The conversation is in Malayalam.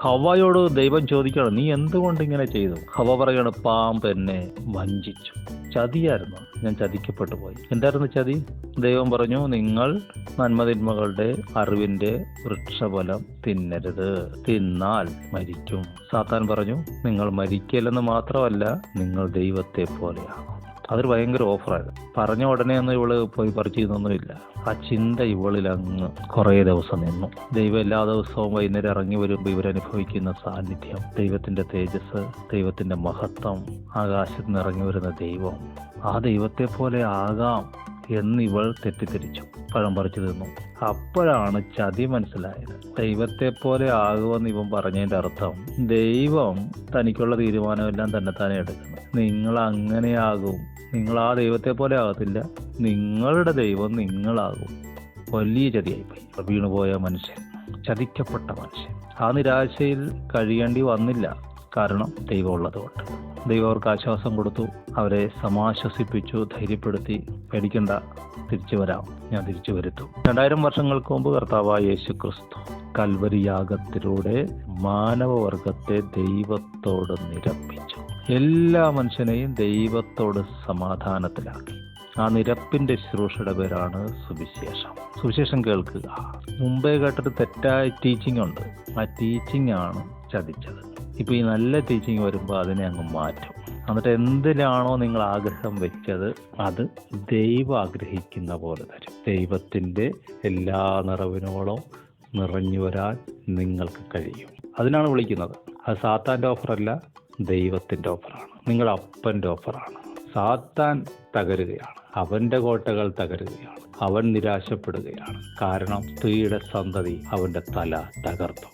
ഹവ്വയോട് ദൈവം ചോദിക്കണം, നീ എന്തുകൊണ്ട് ഇങ്ങനെ ചെയ്തു? ഹവ്വ പറയണം, പാമ്പ് എന്നെ വഞ്ചിച്ചു. ചതിയായിരുന്നു, ഞാൻ ചതിക്കപ്പെട്ടു പോയി. എന്തായിരുന്നു ചതി? ദൈവം പറഞ്ഞു, നിങ്ങൾ നന്മതിന്മകളുടെ അറിവിന്റെ വൃക്ഷഫലം തിന്നരുത്, തിന്നാൽ മരിക്കും. സാത്താൻ പറഞ്ഞു, നിങ്ങൾ മരിക്കില്ലെന്ന് മാത്രമല്ല, നിങ്ങൾ ദൈവത്തെ പോലെയാകും. അതൊരു ഭയങ്കര ഓഫറായിരുന്നു. പറഞ്ഞ ഉടനെ ഒന്നും ഇവള് പോയി പറിച്ചൊന്നുമില്ല. ആ ചിന്ത ഇവളിൽ അങ്ങ് കുറേ ദിവസം നിന്നു. ദൈവം എല്ലാ ദിവസവും വൈകുന്നേരം ഇറങ്ങി വരുമ്പോൾ ഇവരനുഭവിക്കുന്ന സാന്നിധ്യം, ദൈവത്തിന്റെ തേജസ്, ദൈവത്തിന്റെ മഹത്വം, ആകാശത്ത് നിന്ന് ഇറങ്ങി വരുന്ന ദൈവം, ആ ദൈവത്തെ പോലെ ആകാം എന്ന് ഇവൾ തെറ്റിദ്ധരിച്ചു. പഴം പറിച്ചു തിന്നു. അപ്പോഴാണ് ചതി മനസ്സിലായത്. ദൈവത്തെ പോലെ ആകുമെന്ന് ഇവൻ പറഞ്ഞതിന്റെ അർത്ഥം, ദൈവം തനിക്കുള്ള തീരുമാനമെല്ലാം തന്നെത്താനെ എടുക്കുന്നു. നിങ്ങൾ അങ്ങനെയാകും, നിങ്ങൾ ആ ദൈവത്തെ പോലെ ആകത്തില്ല, നിങ്ങളുടെ ദൈവം നിങ്ങളാകും. വലിയ ചതിയായിപ്പോയി. വീണുപോയ മനുഷ്യൻ, ചതിക്കപ്പെട്ട മനുഷ്യൻ. ആ നിരാശയിൽ കഴിയേണ്ടി വന്നില്ല, കാരണം ദൈവം ഉള്ളതുകൊണ്ട്. ദൈവം അവർക്ക് ആശ്വാസം കൊടുത്തു, അവരെ സമാശ്വസിപ്പിച്ചു, ധൈര്യപ്പെടുത്തി, പേടിക്കണ്ട, തിരിച്ചു വരാം, ഞാൻ തിരിച്ചു വരുത്തും. 2000 വർഷങ്ങൾക്ക് മുമ്പ് കർത്താവായ യേശു ക്രിസ്തു കൽവരി യാഗത്തിലൂടെ മാനവവർഗത്തെ ദൈവത്തോട് നിരപ്പിച്ചു. എല്ലാ മനുഷ്യനെയും ദൈവത്തോട് സമാധാനത്തിലാക്കി. ആ നിരപ്പിന്റെ ശുശ്രൂഷയുടെ പേരാണ് സുവിശേഷം. സുവിശേഷം കേൾക്കുക. മുമ്പേ കേട്ടൊരു തെറ്റായ ടീച്ചിങ് ഉണ്ട്, ആ ടീച്ചിങ് ആണ് ചതിച്ചത്. ഇപ്പൊ ഈ നല്ല ടീച്ചിങ് വരുമ്പോൾ അതിനെ അങ്ങ് മാറ്റും. എന്നിട്ട് എന്തിനാണോ നിങ്ങൾ ആഗ്രഹം വെച്ചത്, അത് ദൈവം ആഗ്രഹിക്കുന്ന പോലെ തരും. ദൈവത്തിന്റെ എല്ലാ നിറവിനോളം നിറഞ്ഞു വരാൻ നിങ്ങൾക്ക് കഴിയും. അതിനാണ് വിളിക്കുന്നത്. അത് സാത്താന്റെ ഓഫറല്ല, ദൈവത്തിന്റെ ഓഫറാണ്. നിങ്ങളുടെ അപ്പന്റെ ഓഫറാണ്. സാത്താൻ തകരുകയാണ്, അവന്റെ കോട്ടകൾ തകരുകയാണ്, അവൻ നിരാശപ്പെടുകയാണ്. കാരണം സ്ത്രീയുടെ സന്തതി അവന്റെ തല തകർത്തു.